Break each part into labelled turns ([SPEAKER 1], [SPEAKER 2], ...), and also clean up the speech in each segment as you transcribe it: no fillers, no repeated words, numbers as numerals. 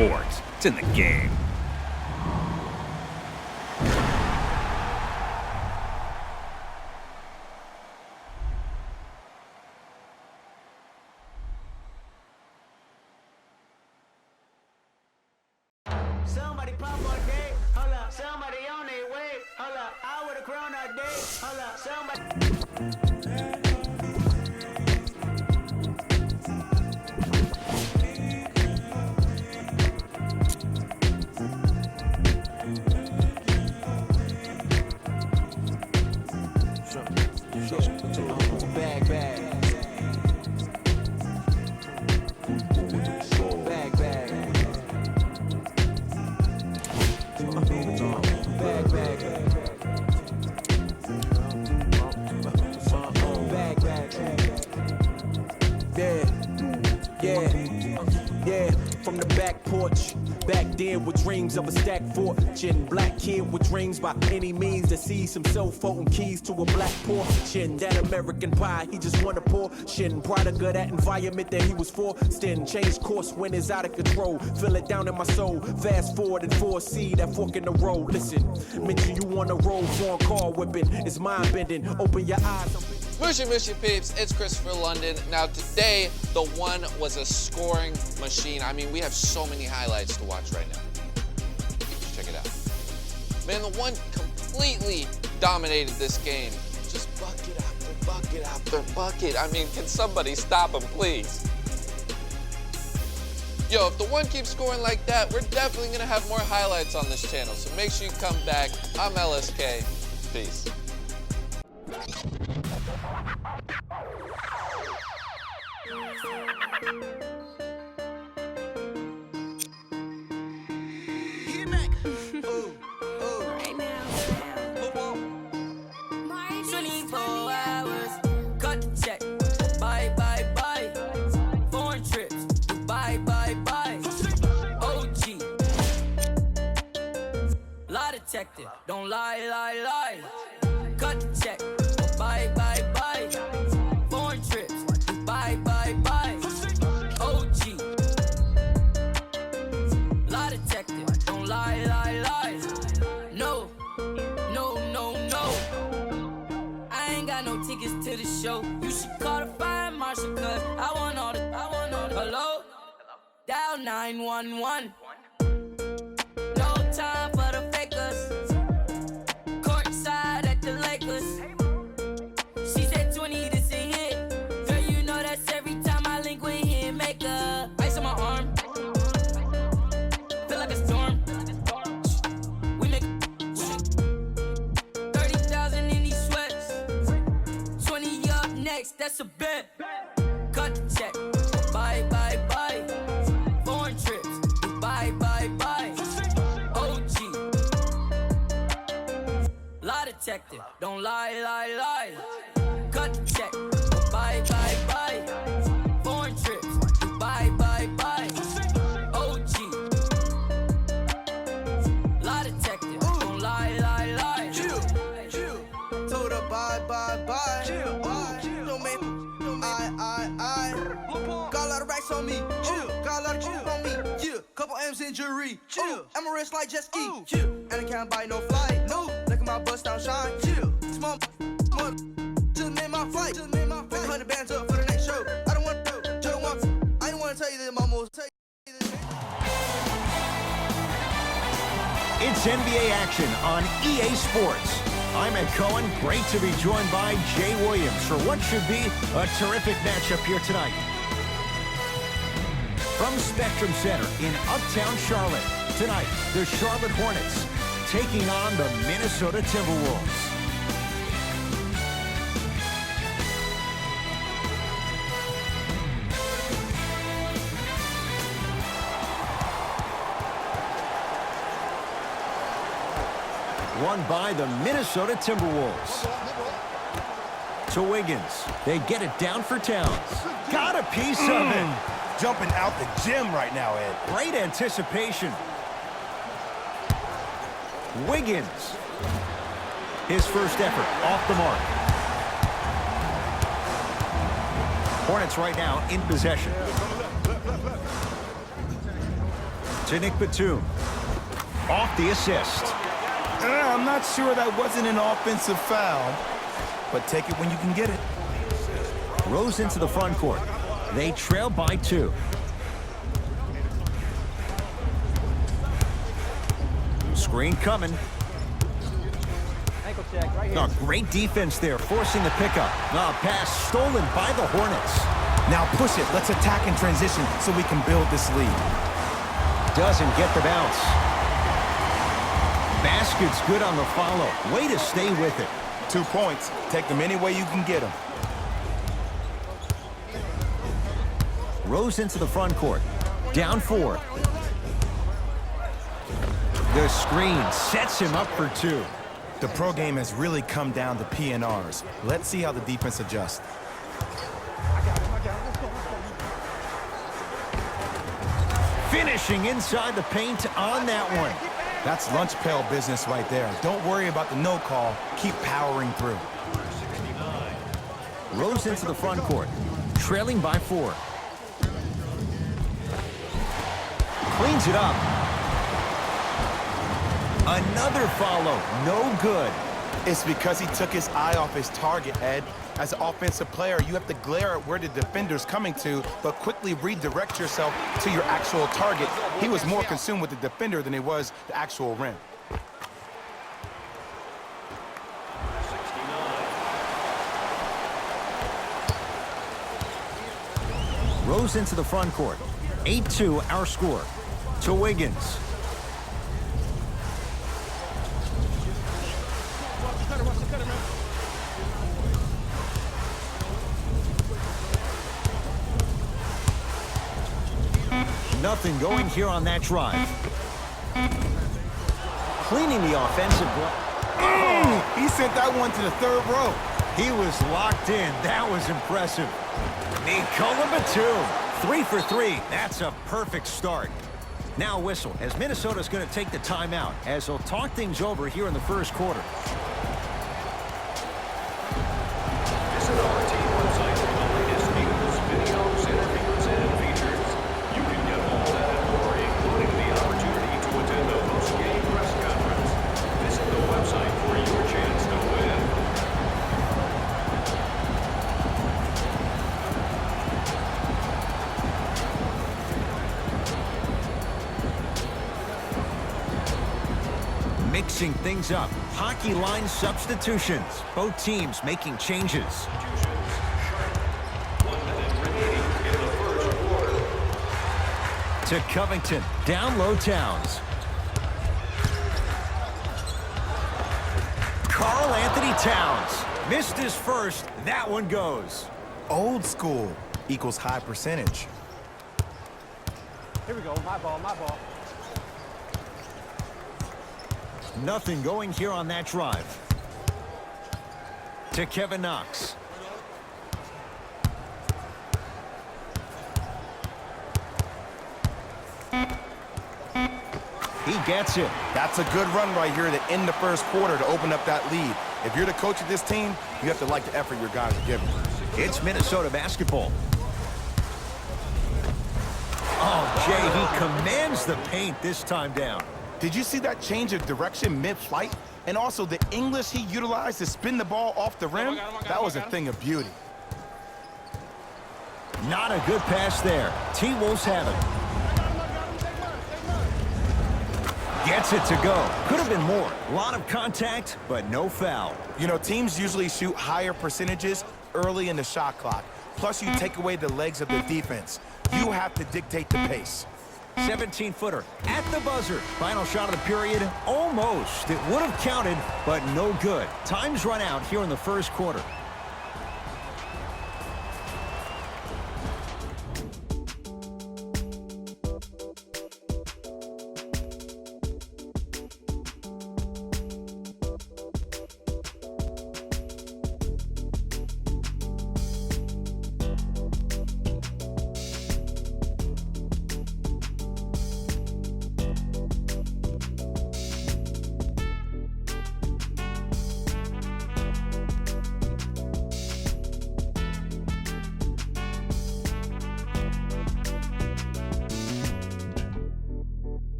[SPEAKER 1] sports. It's in the game.
[SPEAKER 2] Somebody pop a day, hold up. Somebody on their way, hold up. I would've grown a day, hold up. Somebody.
[SPEAKER 3] Yeah, from the back porch. Back then with dreams of a stacked fortune. Black kid with dreams by any means to seize some cell phone keys to a black portion. That American pie, he just wanna portion. Product of that environment that he was forced in. Changed course when it's out of control. Feel it down in my soul. Fast forward and foresee that fork in the road. Listen, mention you on the road, foreign car whipping. It's mind bending. Open your eyes.
[SPEAKER 4] Mushy Mushy peeps, it's Christopher London. Now today, the one was a scoring machine. I mean, we have so many highlights to watch right now. Check it out. Man, the one completely dominated this game. Just bucket after bucket after bucket. I mean, can somebody stop him, please? Yo, if the one keeps scoring like that, we're definitely gonna have more highlights on this channel. So make sure you come back. I'm LSK. Peace.
[SPEAKER 5] Right now. 24 hours, cut the check. Bye, bye, bye. Foreign trips, bye, bye, bye. OG. Lie detected, don't lie, lie, lie. Cut the check. Bye, bye, bye. Foreign trips, bye, bye, bye. OG. Lie detected, don't lie, lie, lie. No, no, no, no. I ain't got no tickets to the show. You should call the fire marshal, cause I want all the. Hello? Dial 911. No time for the fakers. Courtside at the Lakers. She said 20, this a hit. Girl, you know that's every time I link with him. Make a ice on my arm. Feel like a storm. We make 30,000 in these sweats. 20 up next, that's a bet. Cut the check. Bye, bye, bye. Foreign trips. Bye, bye, bye. OG. Lie detected. Don't lie, lie, lie. Cut the check. Bye, bye, bye. Foreign trips. Bye, bye, bye. OG. Lie detected. Don't lie, lie, lie.
[SPEAKER 6] Chill. Told her bye, bye, bye. Chill. Don't make I. Got a lot of racks on me. Chill. Got a lot of chill on me. Yeah. Couple M's in jewelry. Chill. I'm a wrist like jet ski. Chill. And I can't buy no flight. No. Look at my bust down shine. Chill. Small. Just name my flight. Just name my flight. 100 bands up for the next show. I don't want to. Just want. I don't want to tell you that my most.
[SPEAKER 1] It's NBA action on EA Sports. I'm Ed Cohen. Great to be joined by Jay Williams for what should be a terrific matchup here tonight. From Spectrum Center in Uptown Charlotte, tonight the Charlotte Hornets taking on the Minnesota Timberwolves. Won by the Minnesota Timberwolves. To Wiggins. They get it down for Towns. Got a piece of it.
[SPEAKER 7] Jumping out the gym right now, Ed.
[SPEAKER 1] Great anticipation. Wiggins. His first effort off the mark. Hornets right now in possession. to Nick Batum. Off the assist.
[SPEAKER 7] I'm not sure that wasn't an offensive foul, but take it when you can get it.
[SPEAKER 1] Rose into the front court. They trail by 2. Screen coming. Oh, great defense there, forcing the pickup. Pass stolen by the Hornets.
[SPEAKER 7] Now push it. Let's attack in transition so we can build this lead.
[SPEAKER 1] Doesn't get the bounce. Basket's good on the follow. Way to stay with it.
[SPEAKER 7] 2 points. Take them any way you can get them.
[SPEAKER 1] Rose into the front court. Down 4. The screen sets him up for 2.
[SPEAKER 7] The pro game has really come down to PNRs. Let's see how the defense adjusts.
[SPEAKER 1] Finishing inside the paint on that one.
[SPEAKER 7] That's lunch pail business right there. Don't worry about the no call. Keep powering through.
[SPEAKER 1] Rose into the front court. Trailing by 4. Cleans it up. Another follow. No good.
[SPEAKER 7] It's because he took his eye off his target, Ed. As an offensive player, you have to glare at where the defender's coming to, but quickly redirect yourself to your actual target. He was more consumed with the defender than he was the actual rim.
[SPEAKER 1] Rose into the front court. 8-2 our score. To Wiggins. Nothing going here on that drive. Cleaning the offensive block.
[SPEAKER 7] He sent that one to the 3rd row.
[SPEAKER 1] He was locked in. That was impressive. Nikola Batum. 3 for 3. That's a perfect start. Now whistle, as Minnesota's going to take the timeout, as they'll talk things over here in the first quarter.
[SPEAKER 8] Visit our team website for the latest news, videos, interviews, and features. You can get all that and more, including the opportunity to attend the post-game press conference. Visit the website for your chance to win.
[SPEAKER 1] Mixing things up. Hockey line substitutions. Both teams making changes.
[SPEAKER 8] 1 minute remaining in the first quarter.
[SPEAKER 1] To Covington. Down low Towns. Karl Anthony Towns. Missed his first. That one goes.
[SPEAKER 7] Old school equals high percentage.
[SPEAKER 9] Here we go. My ball, my ball.
[SPEAKER 1] Nothing going here on that drive. To Kevin Knox. He gets it.
[SPEAKER 7] That's a good run right here to end the first quarter to open up that lead. If you're the coach of this team, you have to like the effort your guys are giving.
[SPEAKER 1] It's Minnesota basketball. Oh, Jay, he commands the paint this time down.
[SPEAKER 7] Did you see that change of direction mid-flight? And also the English he utilized to spin the ball off the rim? That was a thing of beauty.
[SPEAKER 1] Not a good pass there. T-Wolves have it. Gets it to go. Could have been more. A lot of contact, but no foul.
[SPEAKER 7] You know, teams usually shoot higher percentages early in the shot clock. Plus, you take away the legs of the defense. You have to dictate the pace.
[SPEAKER 1] 17-footer at the buzzer. Final shot of the period, almost. It would have counted, but no good. Time's run out here in the first quarter.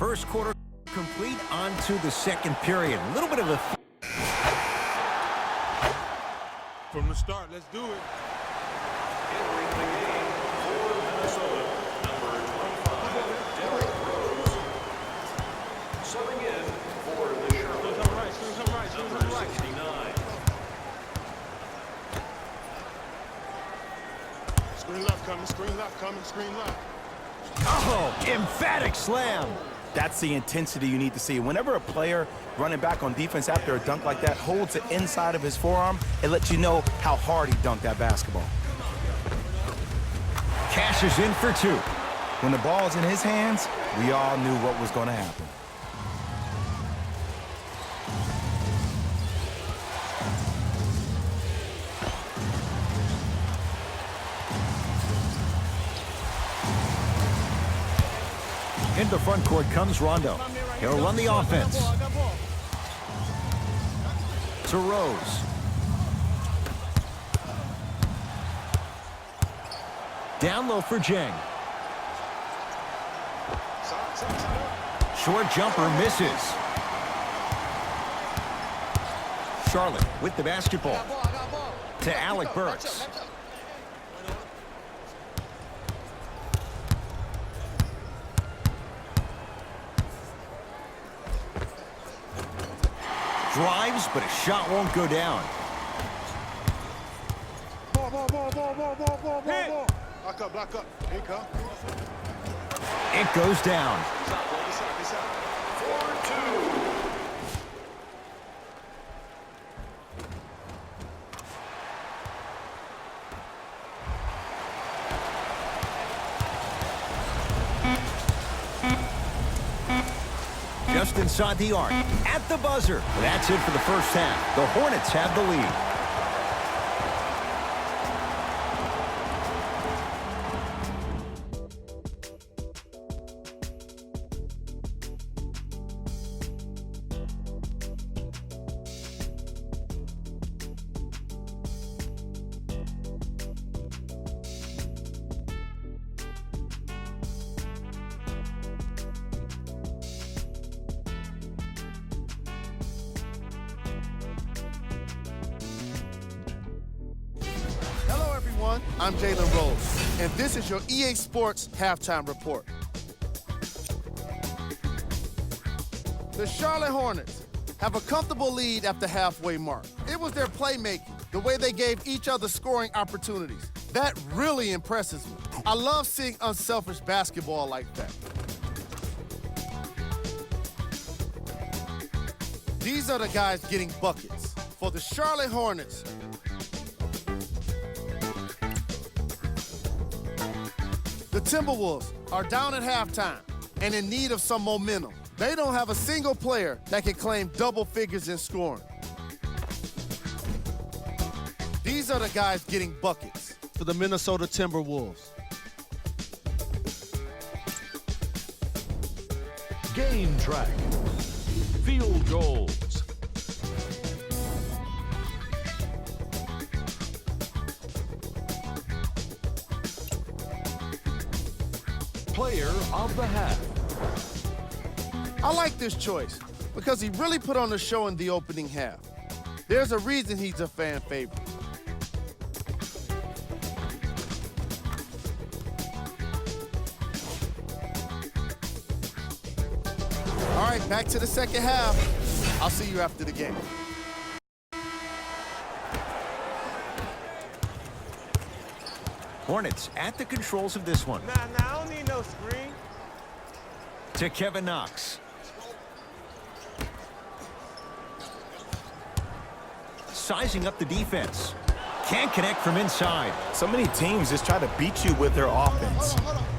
[SPEAKER 1] First quarter complete, on to the second period. A little bit of a...
[SPEAKER 9] From the start, let's do it.
[SPEAKER 8] Entering the game for Minnesota, number 25, Derrick Rose. Subbing in for the Charlotte Hornets, number 69.
[SPEAKER 9] Screen left coming, screen left coming, screen left.
[SPEAKER 1] Oh, emphatic slam.
[SPEAKER 7] That's the intensity you need to see. Whenever a player running back on defense after a dunk like that holds the inside of his forearm, it lets you know how hard he dunked that basketball.
[SPEAKER 1] Cashes in for two.
[SPEAKER 7] When the ball's in his hands, we all knew what was going to happen.
[SPEAKER 1] In the front court comes Rondo. He'll run the offense. To Rose. Down low for Jang. Short jumper misses. Charlotte with the basketball. To Alec Burks. Drives, but a shot won't go down.
[SPEAKER 9] Block up. Here you come.
[SPEAKER 1] It goes down.
[SPEAKER 8] 4-2.
[SPEAKER 1] Just inside the arc. At the buzzer. That's it for the first half. The Hornets have the lead.
[SPEAKER 10] I'm Jalen Rose, and this is your EA Sports Halftime Report. The Charlotte Hornets have a comfortable lead at the halfway mark. It was their playmaking, the way they gave each other scoring opportunities. That really impresses me. I love seeing unselfish basketball like that. These are the guys getting buckets. For the Charlotte Hornets, the Timberwolves are down at halftime and in need of some momentum. They don't have a single player that can claim double figures in scoring. These are the guys getting buckets for the Minnesota Timberwolves.
[SPEAKER 8] Game track. Field goals. Player of the half.
[SPEAKER 10] I like this choice because he really put on a show in the opening half. There's a reason he's a fan favorite. All right, back to the second half. I'll see you after the game.
[SPEAKER 1] Hornets at the controls of this one.
[SPEAKER 9] Nah, I don't need no screen.
[SPEAKER 1] To Kevin Knox. Sizing up the defense. Can't connect from inside.
[SPEAKER 7] So many teams just try to beat you with their offense.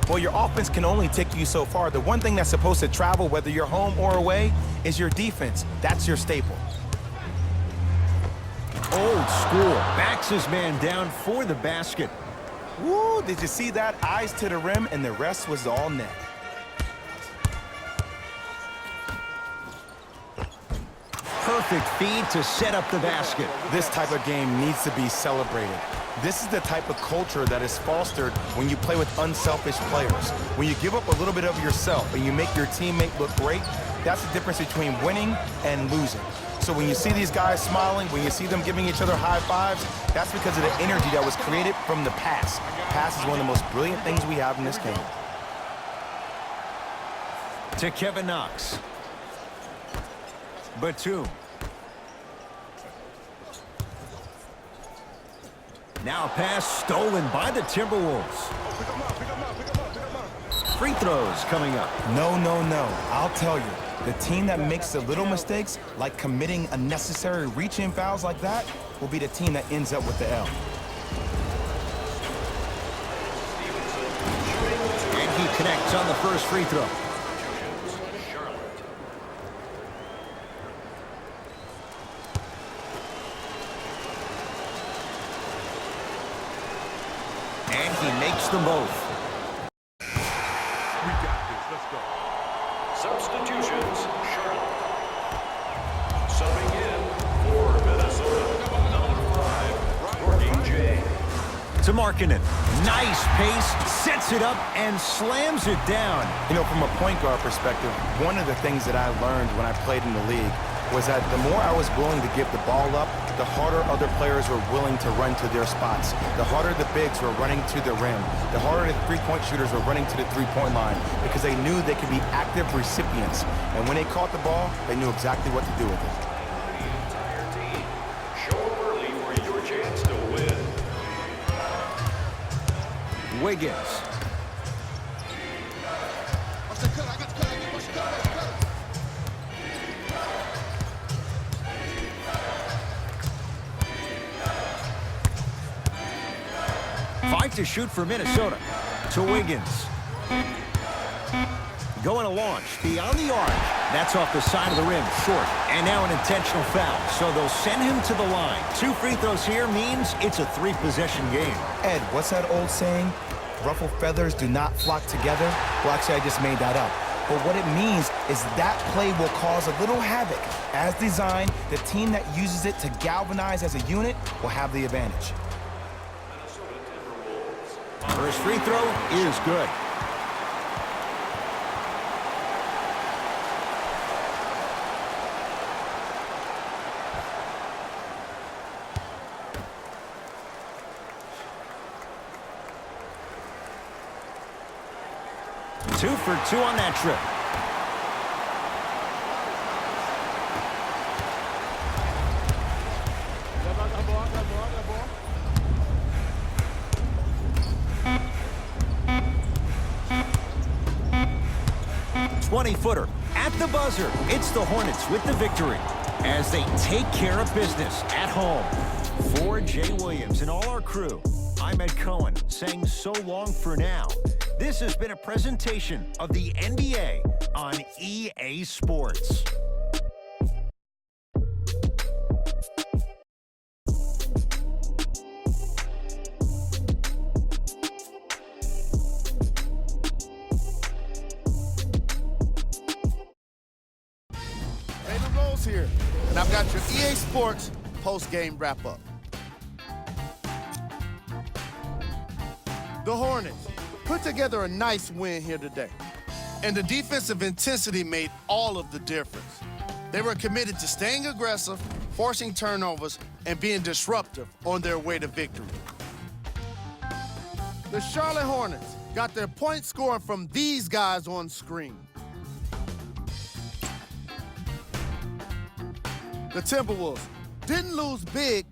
[SPEAKER 7] Well, your offense can only take you so far. The one thing that's supposed to travel, whether you're home or away, is your defense. That's your staple.
[SPEAKER 1] Old school. Backs his man down for the basket.
[SPEAKER 7] Woo, did you see that? Eyes to the rim, and the rest was all net.
[SPEAKER 1] perfect feed to set up the basket.
[SPEAKER 7] This type of game needs to be celebrated. This is the type of culture that is fostered when you play with unselfish players. When you give up a little bit of yourself and you make your teammate look great, that's the difference between winning and losing. So when you see these guys smiling, when you see them giving each other high fives, that's because of the energy that was created from the pass. Pass is one of the most brilliant things we have in this game.
[SPEAKER 1] To Kevin Knox. Batum. Now a pass stolen by the Timberwolves. Free throws coming up.
[SPEAKER 7] No, no, no. I'll tell you. The team that makes the little mistakes, like committing unnecessary reach-in fouls like that, will be the team that ends up with the L.
[SPEAKER 1] And he connects on the first free throw. And he makes them both.
[SPEAKER 9] We got this. Let's go.
[SPEAKER 8] Substitutions, Charlotte. Subbing in for Minnesota, number 5, Gorgie J.
[SPEAKER 1] To Markkanen. Nice pace, sets it up, and slams it down.
[SPEAKER 7] You know, from a point guard perspective, one of the things that I learned when I played in the league was that the more I was willing to give the ball up, the harder other players were willing to run to their spots. The harder the bigs were running to the rim. The harder the three-point shooters were running to the three-point line because they knew they could be active recipients. And when they caught the ball, they knew exactly what to do with it.
[SPEAKER 8] The entire team. Show up early for your chance to win.
[SPEAKER 1] Wiggins. Five to shoot for Minnesota. To Wiggins. Going to launch beyond the arc. That's off the side of the rim, short. And now an intentional foul. So they'll send him to the line. 2 free throws here means it's a 3-possession game.
[SPEAKER 7] Ed, what's that old saying? Ruffled feathers do not flock together? Well, actually, I just made that up. But what it means is that play will cause a little havoc. As designed, the team that uses it to galvanize as a unit will have the advantage.
[SPEAKER 1] First free throw is good. Two for 2 on that trip.
[SPEAKER 9] Got ball.
[SPEAKER 1] 20-footer at the buzzer. It's the Hornets with the victory as they take care of business at home. For Jay Williams and all our crew, I'm Ed Cohen saying so long for now. This has been a presentation of the NBA on EA Sports.
[SPEAKER 10] Raymond Rose here, and I've got your EA Sports post-game wrap-up. The Hornets put together a nice win here today, and the defensive intensity made all of the difference. They were committed to staying aggressive, forcing turnovers, and being disruptive on their way to victory. The Charlotte Hornets got their point scoring from these guys on screen. The Timberwolves didn't lose big,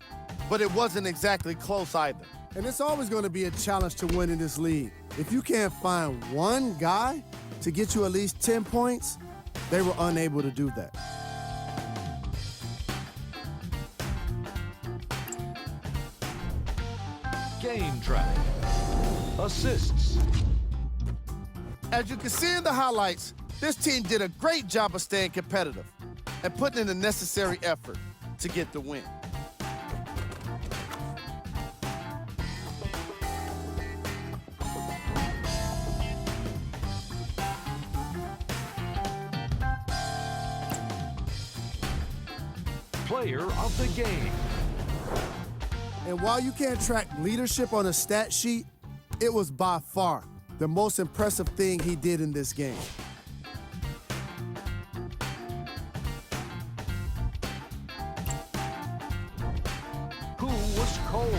[SPEAKER 10] but it wasn't exactly close either.
[SPEAKER 11] And it's always going to be a challenge to win in this league. If you can't find one guy to get you at least 10 points, they were unable to do that.
[SPEAKER 8] Game track. Assists.
[SPEAKER 10] As you can see in the highlights, this team did a great job of staying competitive and putting in the necessary effort to get the win.
[SPEAKER 8] player of the game.
[SPEAKER 11] And while you can't track leadership on a stat sheet, it was by far the most impressive thing he did in this game.
[SPEAKER 8] Who was cold?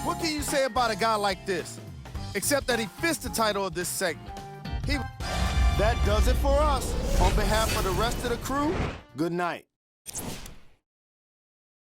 [SPEAKER 10] What can you say about a guy like this? Except that he fits the title of this segment. That does it for us. On behalf of the rest of the crew, good night.